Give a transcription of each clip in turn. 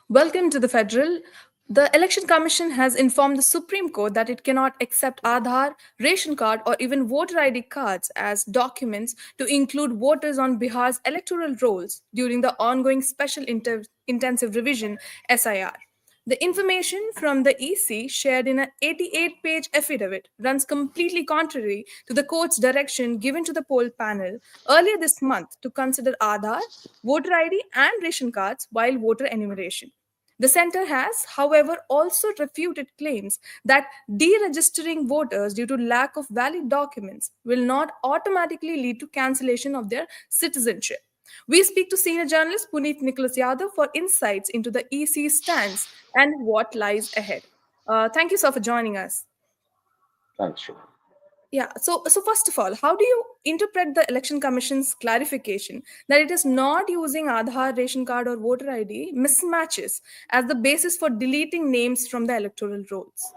Welcome to the Federal. The Election Commission has informed the Supreme Court that it cannot accept Aadhaar, ration card, or even voter ID cards as documents to include voters on Bihar's electoral rolls during the ongoing Special Intensive Revision SIR. The information from the EC, shared in an 88-page affidavit, runs completely contrary to the court's direction given to the poll panel earlier this month to consider Aadhaar, voter ID, and ration cards while voter enumeration. The center has, however, also refuted claims that deregistering voters due to lack of valid documents will not automatically lead to cancellation of their citizenship. We speak to senior journalist Puneet Nicholas Yadav for insights into the EC's stance and what lies ahead. Thank you, sir, for joining us. Thanks, Shubha. Yeah, so first of all, how do you interpret the Election Commission's clarification that it is not using Aadhaar, ration card, or voter ID mismatches as the basis for deleting names from the electoral rolls?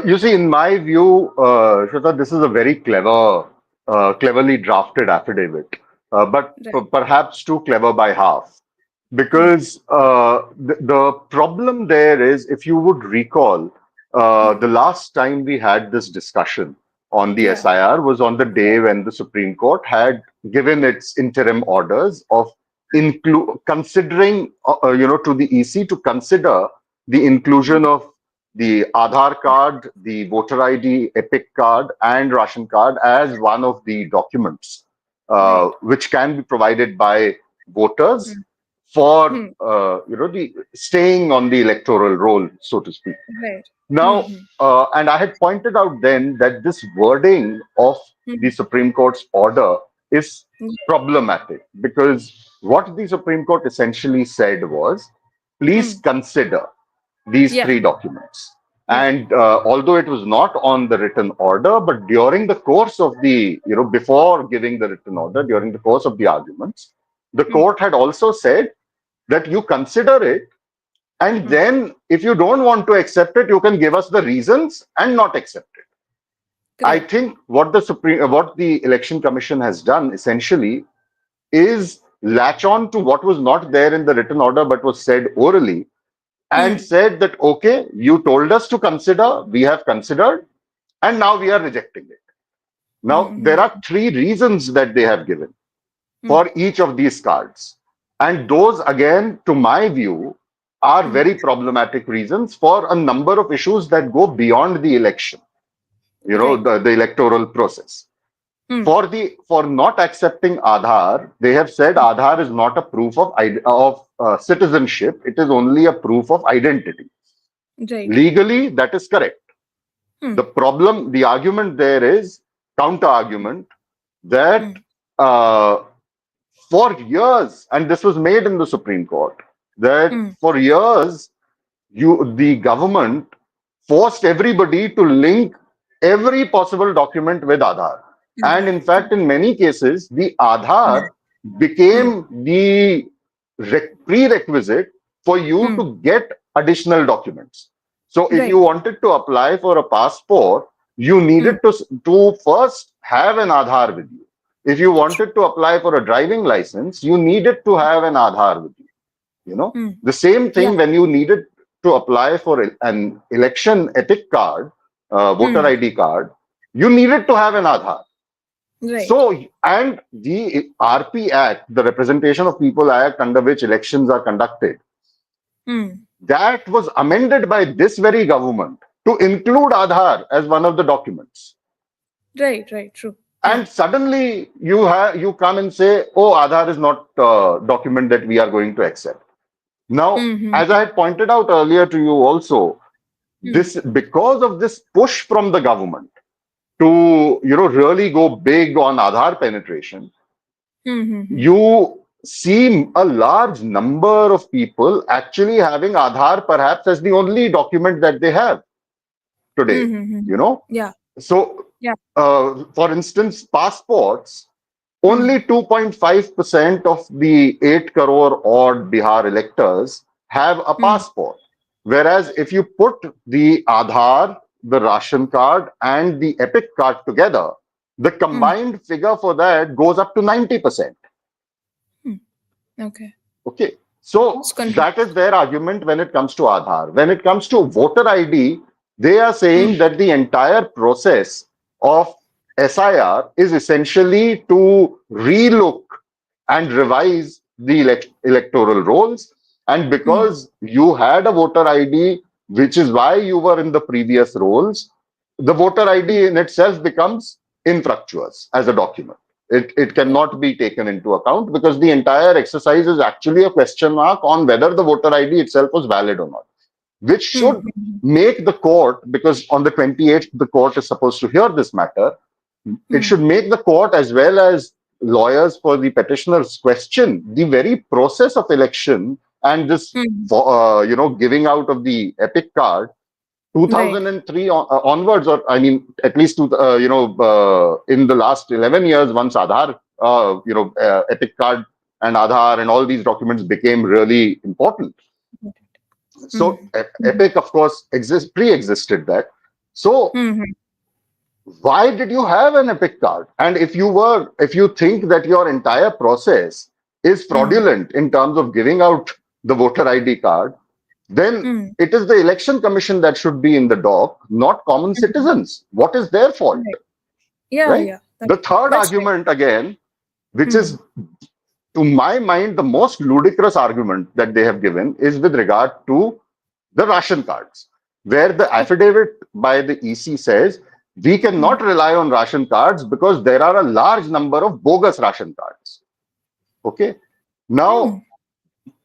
You see, in my view, Shweta, this is a very cleverly drafted affidavit, but Right. perhaps too clever by half. Hmm. Because the problem there is, if you would recall, Hmm. the last time we had this discussion on the Yeah. SIR was on the day when the Supreme Court had given its interim orders of considering, to the EC to consider the inclusion of the Aadhaar card, the voter ID, EPIC card, and ration card as one of the documents Right. which can be provided by voters Hmm. for Hmm. the staying on the electoral roll, so to speak. Right. Hmm. Now, Hmm. and I had pointed out then that this wording of the Hmm. Supreme Court's order is Hmm. problematic because what the Supreme Court essentially said was, please Hmm. consider these Yeah. three documents. Yeah. And although it was not on the written order, but during the course of before giving the written order, during the course of the arguments, the Hmm. court had also said that you consider it, and Hmm. then if you don't want to accept it, you can give us the reasons and not accept it. I Correct. think what the Election Commission has done essentially is latch on to what was not there in the written order but was said orally and Hmm. said that, okay, you told us to consider, we have considered, and now we are rejecting it. Now, Hmm. there are three reasons that they have given Hmm. for each of these cards. And those, again, to my view, are Hmm. very problematic reasons for a number of issues that go beyond the election, Right. the electoral process. Hmm. For not accepting Aadhaar, they have said Aadhaar is not a proof of citizenship. It is only a proof of identity. Right. Legally, that is correct. Hmm. The argument there is counter argument that Hmm. uh, for years, and this was made in the Supreme Court, that Hmm. for years, the government forced everybody to link every possible document with Aadhaar. And Aadhaar. in fact, in many cases, the Hmm. Aadhaar Hmm. became the prerequisite for you Hmm. to get additional documents. So if you Right. wanted to apply for a passport, you Hmm. needed to first have an Aadhaar with you. If you wanted to apply for a driving license, you needed to have an Aadhaar with you. Hmm. The same Yeah. thing when you needed to apply for an election epic card, voter Hmm. ID card, you needed to have an Aadhaar. Right. So, and the RP Act, the Representation of People Act, under which elections are conducted, Hmm. that was amended by this very government to include Aadhaar as one of the documents. Right. Right. True. Yeah. And suddenly you come and say, oh, Aadhaar is not a document that we are going to accept. Now, Hmm. Hmm. as I had pointed out earlier to you also, Hmm. this because of this push from the government to really go big on Aadhaar penetration, Hmm. Hmm. Hmm. you see a large number of people actually having Aadhaar perhaps as the only document that they have Hmm. today. Hmm. Hmm. You know, Yeah. so Yeah. for instance, passports. Hmm. Only 2.5% of the 8 crore odd Bihar electors have a Hmm. passport. Whereas if you put the Aadhaar, the ration card, and the EPIC card together, the Hmm. combined figure for that goes up to 90%. Hmm. Okay. Okay. So Most countries. that is their argument when it comes to Aadhaar. When it comes to voter ID, they are Mm, saying that the entire process of SIR is essentially to relook and revise the electoral rolls. And mm, because you had a voter ID, which is why you were in the previous rolls, the voter ID in itself becomes infructuous as a document. It cannot be taken into account because the entire exercise is actually a question mark on whether the voter ID itself was valid or not, which mm, should mm, make the court, because on the 28th, the court is supposed to hear this matter, it mm, should make the court as well as lawyers for the petitioners question the very process of election and this, mm. giving out of the epic card Right. 2003 onwards, or I mean, at least in the last 11 years, once Aadhaar, Epic Card and Aadhaar and all these documents became really important. Mm, So mm, Epic, of course, pre-existed that. So mm, why did you have an Epic Card? And if you think that your entire process is mm, fraudulent in terms of giving out the voter ID card, then mm, it is the election commission that should be in the dock, not common mm. citizens. What is their fault, Right. Yeah, right? yeah. The third That's right. argument, again, which Mm, is to my mind the most ludicrous argument that they have given, is with regard to the ration cards, where the affidavit by the EC says we mm, cannot rely on ration cards because there are a large number of bogus ration cards. Okay. Now, mm,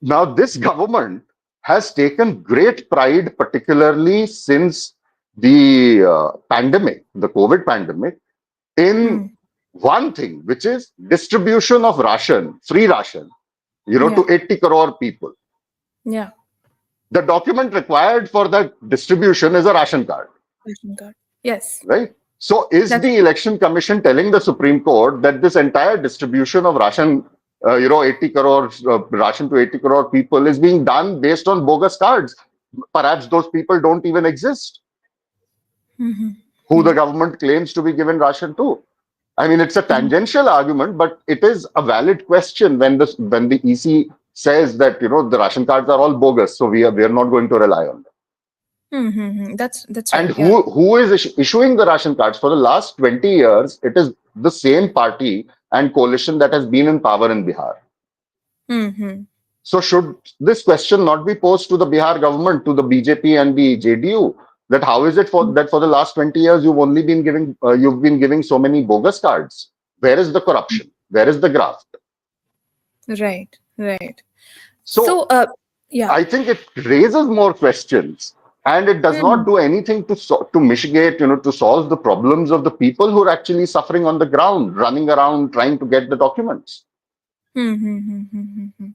Now, this government has taken great pride, particularly since the pandemic, the COVID pandemic, in mm. one thing, which is distribution of ration, free ration, Yeah, to 80 crore people. yeah. The document required for that distribution is a ration card, Ration card. Yes, right? So, is that's the election commission telling the Supreme Court that this entire distribution of ration, 80 crore ration to 80 crore people is being done based on bogus cards? Perhaps those people don't even exist, mm-hmm. who the Mm. government claims to be given ration to. I mean, it's a Mm. tangential argument, but it is a valid question when the EC says that the ration cards are all bogus, so we are not going to rely on them. Mm-hmm. That's And right. Yeah. who is issuing the ration cards for the last 20 years? It is the same party and coalition that has been in power in Bihar. Mm-hmm. So should this question not be posed to the Bihar government, to the BJP and the JDU, that how is it for the last 20 years you've been giving so many bogus cards? Where is the corruption? Where is the graft? Right. Right. So, So yeah. I think it raises more questions, and it does not Mm. do anything to mitigate, to solve the problems of the people who are actually suffering on the ground, running around trying to get the documents. Mm-hmm.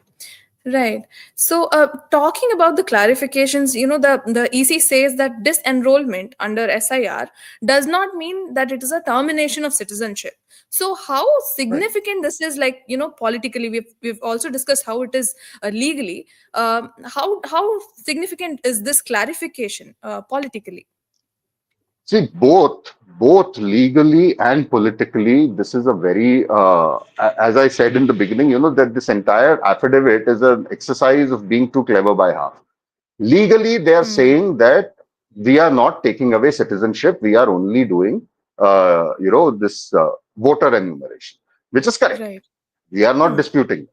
Right. So, talking about the clarifications, the EC says that disenrollment under SIR does not mean that it is a termination of citizenship. So, how Right. significant this is, like, politically, we've also discussed how it is legally. How significant is this clarification politically? See, both legally and politically, this is a very, as I said in the beginning, that this entire affidavit is an exercise of being too clever by half. Legally, they are Mm. saying that we are not taking away citizenship. We are only doing, this voter enumeration, which is correct. Right. We are not Mm. disputing.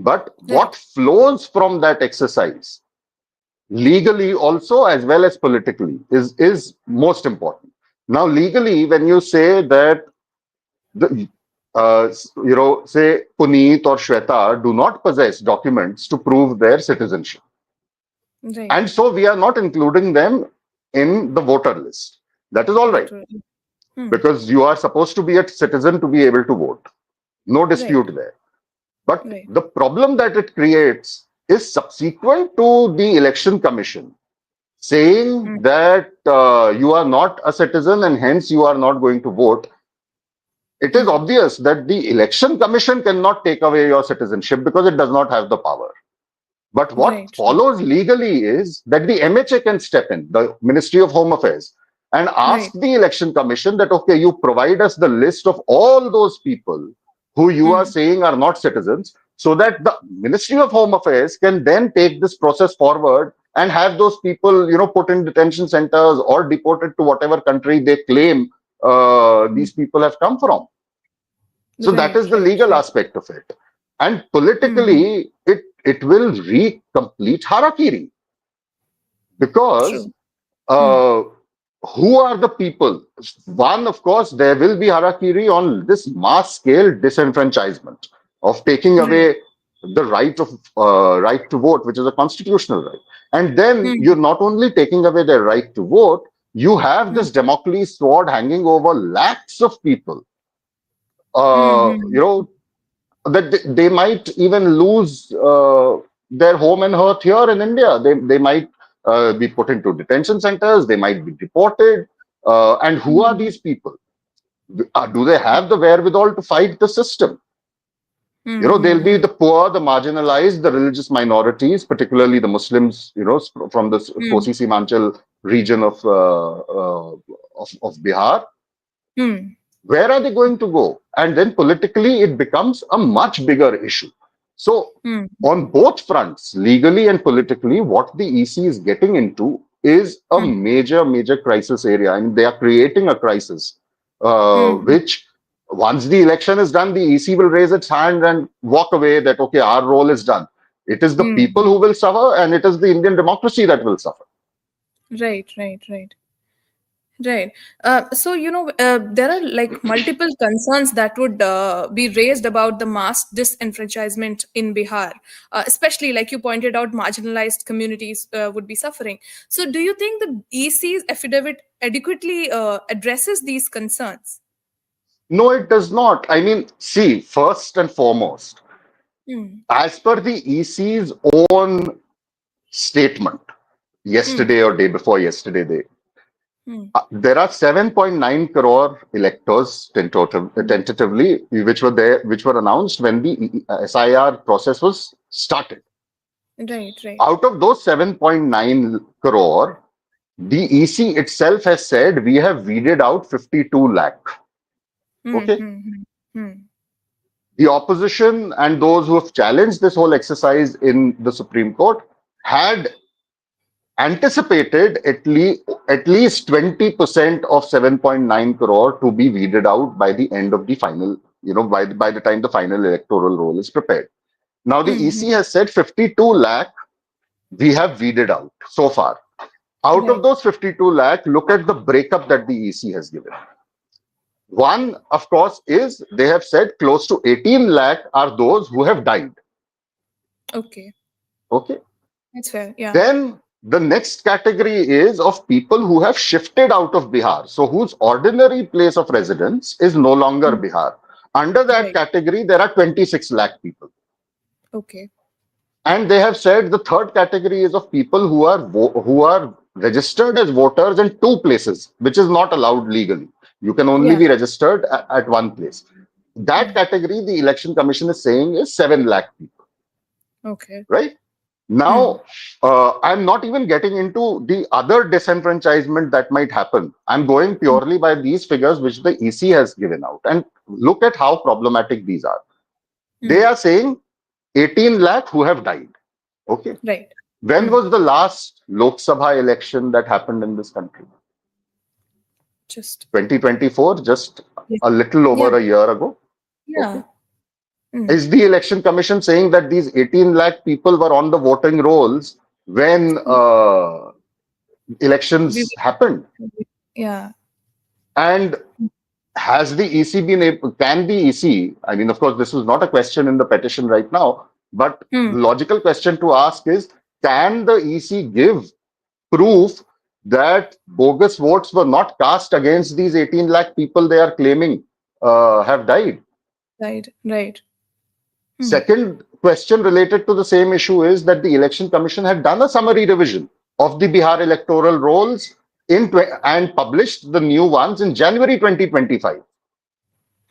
But Right. what flows from that exercise, legally also as well as politically, is most important. Now, legally, when you say that the say Puneet or Shweta do not possess documents to prove their citizenship, Right. and so we are not including them in the voter list. That is all right, Voter. Mm. because you are supposed to be a citizen to be able to vote. No Right. dispute there. But Right. the problem that it creates is subsequent to the election commission saying Mm. that you are not a citizen and hence you are not going to vote. It is Mm. obvious that the election commission cannot take away your citizenship because it does not have the power. But what Right. follows legally is that the MHA can step in, the Ministry of Home Affairs, and ask Right. the election commission that, you provide us the list of all those people who you are Mm. saying are not citizens. so that the Ministry of Home Affairs can then take this process forward and have those people, put in detention centers or deported to whatever country they claim these people have come from. So that Right, is the right, legal right. aspect of it. And Mm-hmm. politically, it will wreak complete harakiri, because True. Mm. uh, who are the people? One, of course, there will be harakiri on this mass scale disenfranchisement of taking Right. away the right to vote, which is a constitutional right. And then Mm. you're not only taking away their right to vote, you have Mm. this Damocles sword hanging over lakhs of people. Mm-hmm. That they might even lose their home and hearth here in India. They might be put into detention centers. They might be deported. And who are Mm-hmm. these people? Do they have the wherewithal to fight the system? They'll be Mm-hmm. the poor, the marginalized, the religious minorities, particularly the Muslims. From the Mm. Kosi Simanchal region of Bihar. Mm. Where are they going to go? And then politically, it becomes a much bigger issue. So, Mm. on both fronts, legally and politically, what the EC is getting into is a Mm. major, major crisis area. And they are creating a crisis, Mm. which once the election is done, the EC will raise its hand and walk away that, okay, our role is done. It is the people Mm. who will suffer, and it is the Indian democracy that will suffer. Right, right, right. Right. So, there are like multiple concerns that would be raised about the mass disenfranchisement in Bihar, especially like you pointed out, marginalized communities would be suffering. So, do you think the EC's affidavit adequately addresses these concerns? No, it does not. I mean, see, first and foremost, Hmm. as per the EC's own statement Hmm. yesterday or day before yesterday, Hmm. there are 7.9 crore electors tentatively, which were announced when the SIR process was started. Right, right. Out of those 7.9 crore, the EC itself has said we have weeded out 52 lakh. Hmm. Okay. Hmm. Hmm. Hmm. The opposition and those who have challenged this whole exercise in the Supreme Court had anticipated at least 20% of 7.9 crore to be weeded out by the end of the final, by the time the final electoral roll is prepared. Now the Hmm. EC has said 52 lakh we have weeded out so far. Out of Right. those 52 lakh, look at the breakup that the EC has given. One, of course, is they have said close to 18 lakh are those who have died. Okay. Okay. That's fair. Yeah. Then the next category is of people who have shifted out of Bihar, so whose ordinary place of residence is no longer Hmm. Bihar. Under that Right. category, there are 26 lakh people. Okay. And they have said the third category is of people who are registered as voters in two places, which is not allowed legally. You can only Yeah. be registered at one place. That Hmm. category, the election commission is saying, is 7 lakh people, Okay. right? Hmm. Now, I'm not even getting into the other disenfranchisement that might happen. I'm going Hmm. purely by these figures which the EC has given out. And look at how problematic these are. They Hmm. are saying 18 lakh who have died. Okay. Right. When Hmm. was the last Lok Sabha election that happened in this country? Just 2024, just yeah, a little yeah, over a year ago. Okay. yeah. Mm. Is the election commission saying that these 18 lakh people were on the voting rolls when We, elections happened? yeah. And has the EC been able, can the EC, I mean, of course, this is not a question in the petition right now, but Hmm. the logical question to ask is, can the EC give proof that bogus votes were not cast against these 18 lakh people they are claiming have died? Right, right. Hmm. Second question related to the same issue is that the Election Commission had done a summary revision of the Bihar electoral rolls and published the new ones in January 2025.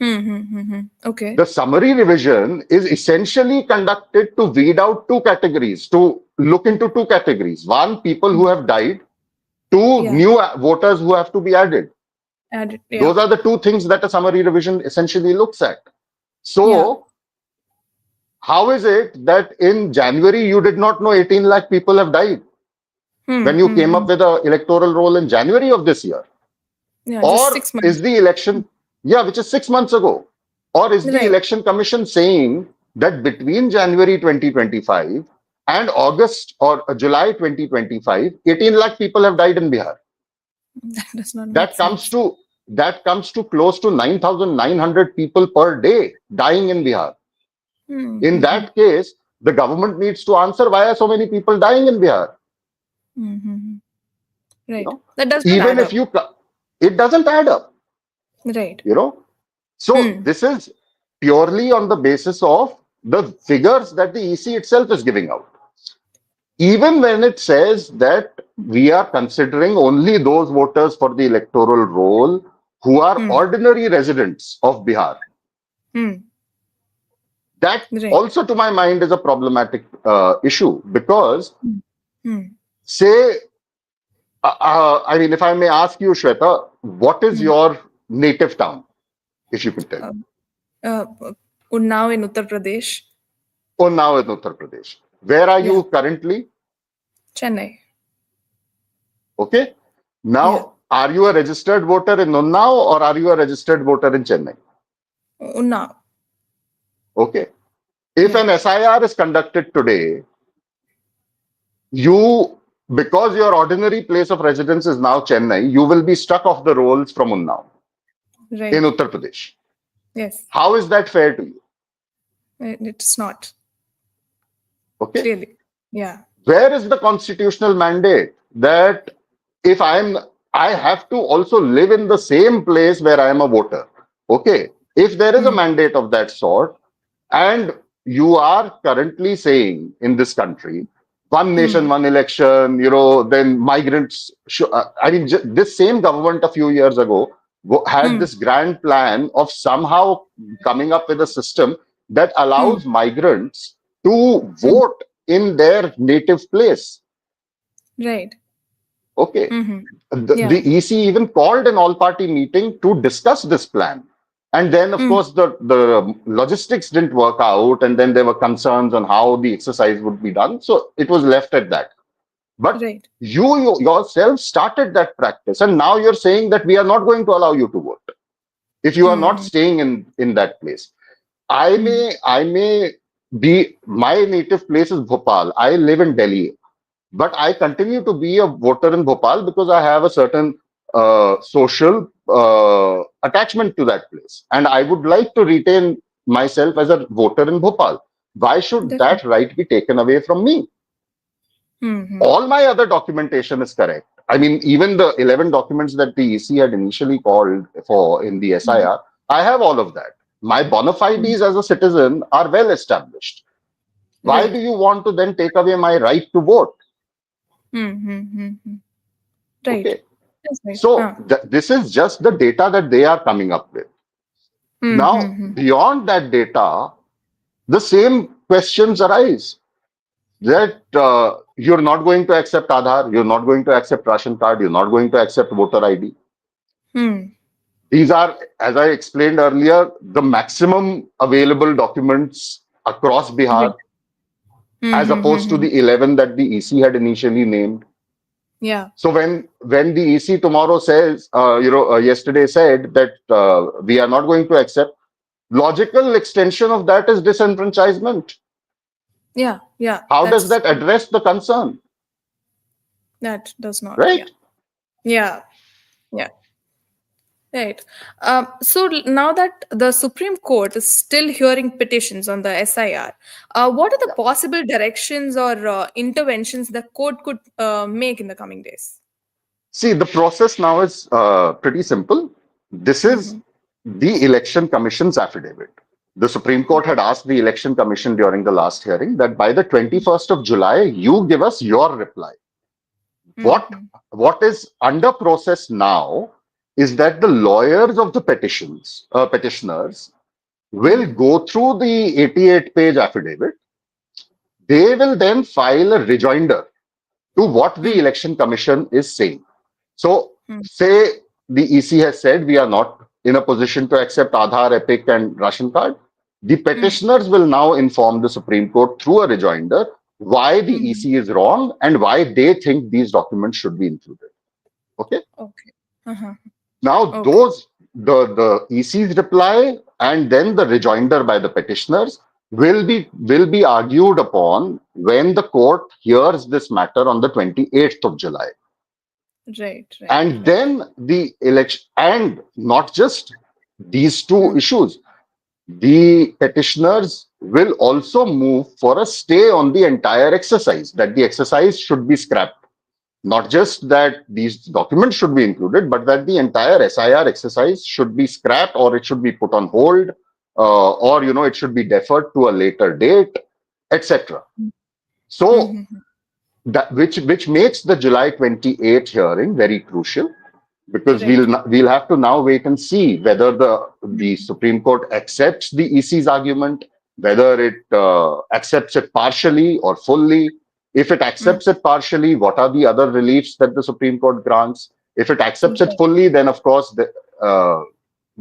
Hmm. Hmm. Hmm. Hmm. Okay. The summary revision is essentially conducted to weed out two categories, to look into two categories. One, people Hmm. who have died. Two, Yeah. new voters who have to be added. Add it. Yeah. Those are the two things that a summary revision essentially looks at. Yeah. So, How is it that in January you did not know 18 lakh people have died when you came up with an electoral roll in January of this year? Yeah, just Or 6 months. is the election, yeah, which is 6 months ago, or is the Right. election commission saying that between January 2025 and August or July 2025, 18 lakh people have died in Bihar? That does not make That comes sense. to that comes to close to 9,900 people per day dying in Bihar. In Mm-hmm. that case, the government needs to answer why are so many people dying in Bihar. Mm-hmm. You Right. know, That does not even add if up. you, it doesn't add up. Right. You know, so Hmm. this is purely on the basis of the figures that the EC itself is giving out. Even when it says that we are considering only those voters for the electoral roll who are Hmm. ordinary residents of Bihar, Hmm. that Right. also to my mind is a problematic issue because, Hmm. Hmm. say, I mean, if I may ask you, Shweta, what is Hmm. your native town, if you could tell me? Uh, uh, Unnao in Uttar Pradesh. Oh, now in Uttar Pradesh. Where are Yeah. you currently? Chennai. Okay. Yeah. Now, are you a registered voter in Unnao or are you a registered voter in Chennai? Unnao. Okay. If Yeah. an SIR is conducted today, you, because your ordinary place of residence is now Chennai, you will be struck off the rolls from Unnao in Right. Uttar Pradesh. Yes. How is that fair to you? It's not. Okay. Clearly. Yeah. Where is the constitutional mandate that if I have to also live in the same place where I am a voter? Okay. If there is a Hmm. mandate of that sort, and you are currently saying in this country, one nation, Hmm. one election, then migrants, I mean, this same government a few years ago had Hmm. this grand plan of somehow coming up with a system that Hmm. allows migrants to Hmm. vote in their native place. Right. Okay. Mm-hmm. The Yeah. EC even called an all party meeting to discuss this plan. And then, of Hmm. course, the logistics didn't work out. And then there were concerns on how the exercise would be done. So it was left at that. But Right. you yourself started that practice. And now you're saying that we are not going to allow you to vote if you are not Hmm. staying in that place. I may be, my native place is Bhopal. I live in Delhi, but I continue to be a voter in Bhopal because I have a certain social attachment to that place. And I would like to retain myself as a voter in Bhopal. Why should Definitely. that right be taken away from me? Hmm. All my other documentation is correct. I mean, even the 11 documents that the EC had initially called for in the Hmm. SIR, I have all of that. My bona Hmm. fides as a citizen are well established. Why do Right. you want to then take away my right to vote? Hmm. Hmm. Hmm. Hmm. Right. Okay. That's right. So this is just the data that they are coming up with. Hmm. Hmm. Now, Hmm. beyond that data, the same questions arise that you're not going to accept Aadhaar, you're not going to accept ration card, you're not going to accept voter ID. Hmm. These are, as I explained earlier, the maximum available documents across Right. Bihar, Hmm. as Hmm. Hmm. opposed to Hmm. the 11 that the EC had initially named. Yeah. So when the EC tomorrow says, yesterday said that we are not going to accept, logical extension of that is disenfranchisement. Yeah. Yeah. How does That's that address the concern, that does not. Yeah. right? Yeah. Yeah. Right. Now that the Supreme Court is still hearing petitions on the SIR, what are the Yeah. possible directions or interventions the court could make in the coming days? See, the process now is pretty simple. This is Mm-hmm. the Election Commission's affidavit. The Supreme Court had asked the Election Commission during the last hearing that by the 21st of July, you give us your reply. What Mm-hmm. what is under process now is that the lawyers of the petitioners will Mm-hmm. go through the 88-page affidavit. They will then file a rejoinder to what the election commission is saying. So, say the EC has said we are not in a position to accept Aadhaar, Epic, and Ration card. The petitioners will now inform the Supreme Court through a rejoinder why the Mhm. EC is wrong and why they think these documents should be included. Okay. Okay. Uh-huh. Now, Okay. the EC's reply and then the rejoinder by the petitioners will be argued upon when the court hears this matter on the 28th of July. Right, right, And right. then the election, and not just these two Mm. issues, the petitioners will also move for a stay on the entire exercise, that the exercise should be scrapped. Not just that these documents should be included, but that the entire SIR exercise should be scrapped or it should be put on hold, or it should be deferred to a later date, etc. So Mm-hmm. that which makes the July 28th hearing very crucial, because Right. we'll have to now wait and see whether the Mhm. Supreme Court accepts the EC's argument, whether it accepts it partially or fully. If it Mm. accepts it partially, what are the other reliefs that the Supreme Court grants? If it accepts it Right. fully, then of course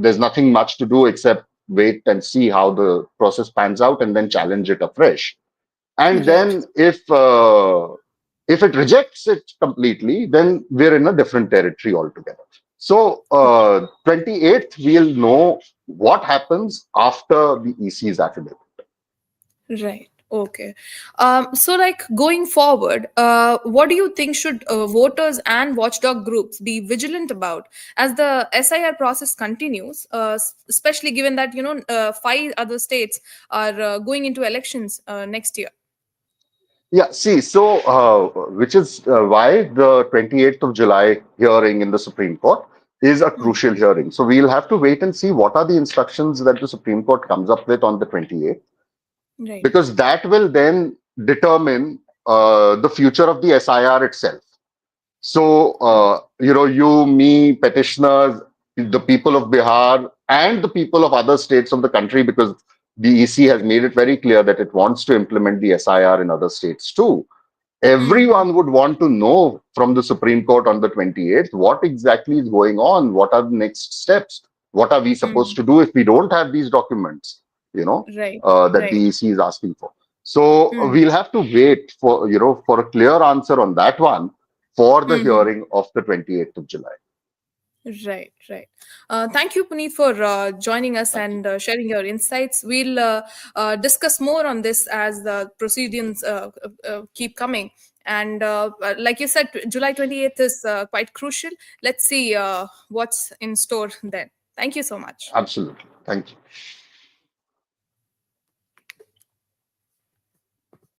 there's nothing much to do except wait and see how the process pans out and then challenge it afresh. And Right. then if it rejects it completely, then we're in a different territory altogether. So 28th, we'll know what happens after the EC's affidavit. Right. Okay. So, like going forward, what do you think should voters and watchdog groups be vigilant about as the SIR process continues, especially given that five other states are going into elections next year? Yeah, see, so which is why the 28th of July hearing in the Supreme Court is a Mm. crucial hearing. So we'll have to wait and see what are the instructions that the Supreme Court comes up with on the 28th, Right. because that will then determine the future of the SIR itself. So, you, me, petitioners, the people of Bihar, and the people of other states of the country, because the EC has made it very clear that it wants to implement the SIR in other states too. Mm-hmm. Everyone would want to know from the Supreme Court on the 28th what exactly is going on, what are the next steps, what are we supposed Mm. to do if we don't have these documents, Right. that the Right. EC is asking for. So Mm. we'll have to wait for a clear answer on that one for the Mm-hmm. hearing of the 28th of July. Right, right. Thank you, Puneet, for joining us Thank you. and sharing your insights. We'll discuss more on this as the proceedings keep coming. And like you said, July 28th is quite crucial. Let's see what's in store then. Thank you so much. Absolutely. Thank you.